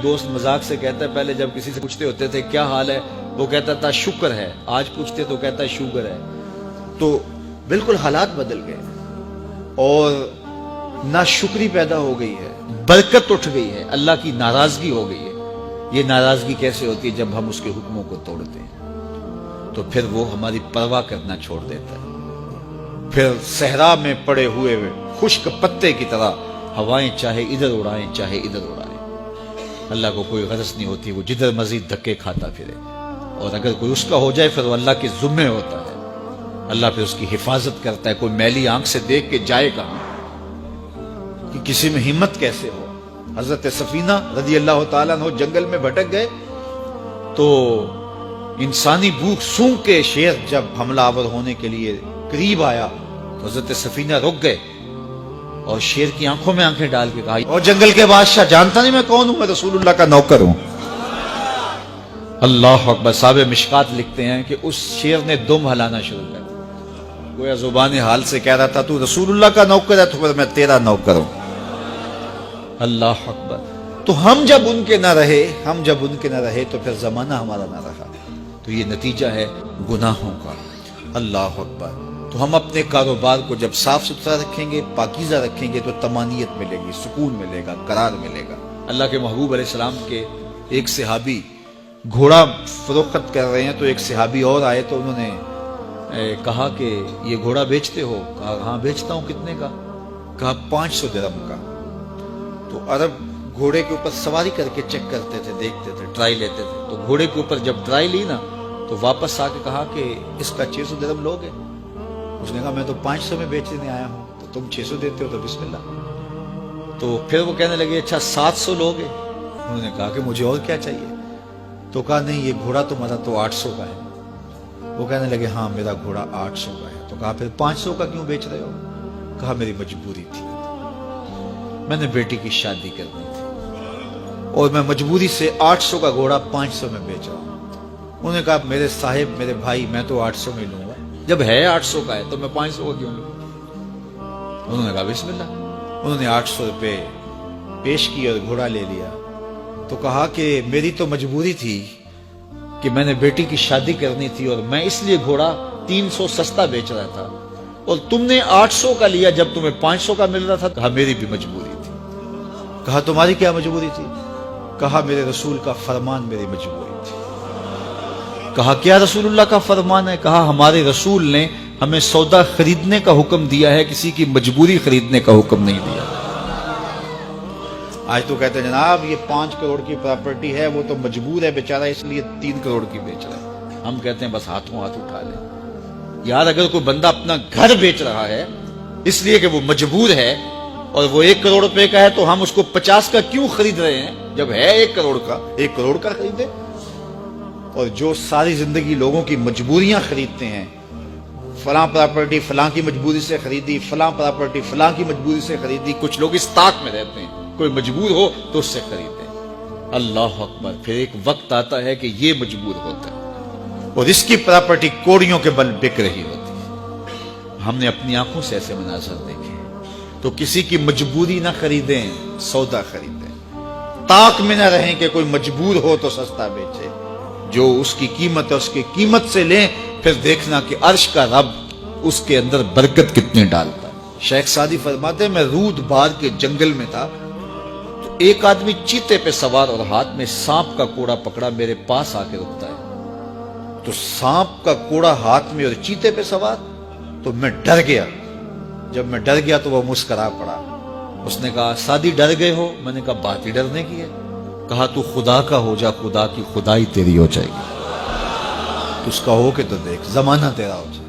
دوست مذاق سے کہتا ہے پہلے جب کسی سے پوچھتے ہوتے تھے کیا حال ہے وہ کہتا تھا شکر ہے، آج پوچھتے تو کہتا ہے شوگر ہے۔ تو بالکل حالات بدل گئے اور ناشکری پیدا ہو گئی ہے، برکت اٹھ گئی ہے، اللہ کی ناراضگی ہو گئی ہے۔ یہ ناراضگی کیسے ہوتی ہے؟ جب ہم اس کے حکموں کو توڑتے ہیں تو پھر وہ ہماری پرواہ کرنا چھوڑ دیتا ہے، پھر صحرا میں پڑے ہوئے خشک پتے کی طرح ہوائیں چاہے ادھر اڑائیں چاہے ادھر اڑائیں، اللہ کو کوئی غرض نہیں ہوتی، وہ جدھر مزید دھکے کھاتا پھرے، اور اگر کوئی اس کا ہو جائے پھر وہ اللہ کے ذمے ہوتا ہے، اللہ پھر اس کی حفاظت کرتا ہے۔ کوئی میلی آنکھ سے دیکھ کے جائے کہاں کہ کسی میں ہمت کیسے ہو۔ حضرت سفینہ رضی اللہ تعالیٰ عنہ جنگل میں بھٹک گئے تو انسانی بھوک سونگ کے شیر جب حملہ آور ہونے کے لیے قریب آیا تو حضرت سفینہ رک گئے اور شیر کی آنکھوں میں آنکھیں ڈال کے کہا، اور جنگل کے بادشاہ جانتا نہیں میں کون ہوں؟ میں رسول اللہ کا نوکر ہوں۔ اللہ اکبر۔ صاحب مشکات لکھتے ہیں کہ اس شیر نے دم ہلانا شروع کر دیا، گویا زبان حال سے کہہ رہا تھا تو رسول اللہ کا نوکر ہے تو پھر میں تیرا نوکر ہوں۔ اللہ اکبر۔ تو ہم جب ان کے نہ رہے تو پھر زمانہ ہمارا نہ رہا، تو یہ نتیجہ ہے گناہوں کا۔ اللہ اکبر۔ تو ہم اپنے کاروبار کو جب صاف ستھرا رکھیں گے، پاکیزہ رکھیں گے تو طمانینت ملے گی، سکون ملے گا، قرار ملے گا۔ اللہ کے محبوب علیہ السلام کے ایک صحابی گھوڑا فروخت کر رہے ہیں تو ایک صحابی اور آئے تو انہوں نے کہا کہ یہ گھوڑا بیچتے ہو؟ کہا ہاں بیچتا ہوں۔ کتنے کا؟ کہا 500 درہم کا۔ تو عرب گھوڑے کے اوپر سواری کر کے چیک کرتے تھے، دیکھتے تھے، ٹرائی لیتے تھے۔ تو گھوڑے کے اوپر جب ٹرائی لی نا تو واپس آ کے کہا کہ اس کا 600 درہم لوگے؟ اس نے کہا میں تو 500 میں بیچنے آیا ہوں، تو تم 600 دیتے ہو تو بسم اللہ۔ تو پھر وہ کہنے لگے اچھا 700 لوگے؟ انہوں نے کہا کہ مجھے اور کیا چاہیے؟ تو کہا نہیں یہ گھوڑا تمہارا تو 800 کا ہے۔ وہ کہنے لگے ہاں میرا گھوڑا 800 کا ہے۔ تو کہا پھر 500 کا کیوں بیچ رہے ہو؟ کہا میری مجبوری تھی، میں نے بیٹی کی شادی کرنی تھی اور میں مجبوری سے 800 کا گھوڑا 500 میں بیچ رہا ہوں۔ انہوں نے کہا میرے صاحب میرے بھائی میں تو 800 میں لوں گا، جب ہے 800 کا ہے تو میں 500 کا کیوں لوں؟ انہوں نے کہا بسم اللہ۔ انہوں نے 800 روپے پیش کی اور گھوڑا لے لیا۔ تو کہا کہ میری تو مجبوری تھی کہ میں نے بیٹی کی شادی کرنی تھی اور میں اس لیے گھوڑا 300 سستا بیچ رہا تھا، اور تم نے 800 کا لیا جب تمہیں 500 کا مل رہا تھا۔ کہا میری بھی مجبوری تھی۔ کہا تمہاری کیا مجبوری تھی؟ کہا میرے رسول کا فرمان میری مجبوری تھی۔ کہا کیا رسول اللہ کا فرمان ہے؟ کہا ہمارے رسول نے ہمیں سودا خریدنے کا حکم دیا ہے، کسی کی مجبوری خریدنے کا حکم نہیں دیا۔ آج تو کہتے ہیں جناب یہ 5 کروڑ کی پراپرٹی ہے، وہ تو مجبور ہے بیچارہ اس لیے 3 کروڑ کی بیچ رہا ہے۔ ہم کہتے ہیں بس ہاتھوں ہاتھ اٹھا لیں۔ یار اگر کوئی بندہ اپنا گھر بیچ رہا ہے اس لیے کہ وہ مجبور ہے اور وہ 1 کروڑ روپے کا ہے تو ہم اس کو 50 کا کیوں خرید رہے ہیں؟ جب ہے 1 کروڑ کا، 1 کروڑ کا خریدے۔ اور جو ساری زندگی لوگوں کی مجبوریاں خریدتے ہیں، فلاں پراپرٹی فلاں کی مجبوری سے خریدی، فلاں پراپرٹی فلاں کی مجبوری سے خریدی۔ کچھ لوگ اس طاق میں رہتے ہیں کوئی مجبور ہو تو اس سے خریدیں۔ اللہ اکبر۔ پھر ایک وقت آتا ہے کہ یہ مجبور ہوتا ہے اور اس کی پراپرٹی کوڑیوں کے بل بک رہی ہوتی ہے۔ ہم نے اپنی آنکھوں سے ایسے مناظر دیکھے۔ تو کسی کی مجبوری نہ خریدیں، سودا خریدیں۔ طاق میں نہ رہیں کہ کوئی مجبور ہو تو سستا بیچے۔ جو اس کی قیمت ہے اس کی قیمت سے لیں، پھر دیکھنا کہ عرش کا رب اس کے اندر برکت کتنی ڈالتا ہے۔ شیخ سعدی فرماتے ہیں میں رود بار کے جنگل میں تھا تو ایک آدمی چیتے پہ سوار اور ہاتھ میں سانپ کا کوڑا پکڑا میرے پاس آ کے رکتا ہے۔ تو سانپ کا کوڑا ہاتھ میں اور چیتے پہ سوار، تو میں ڈر گیا۔ جب میں ڈر گیا تو وہ مسکرا پڑا۔ اس نے کہا سعدی ڈر گئے ہو؟ میں نے کہا بات ہی ڈرنے کی ہے۔ کہا تو خدا کا ہو جا، خدا کی خدائی تیری ہو جائے گی۔ تو اس کا ہو کے تو دیکھ، زمانہ تیرا ہو جائے۔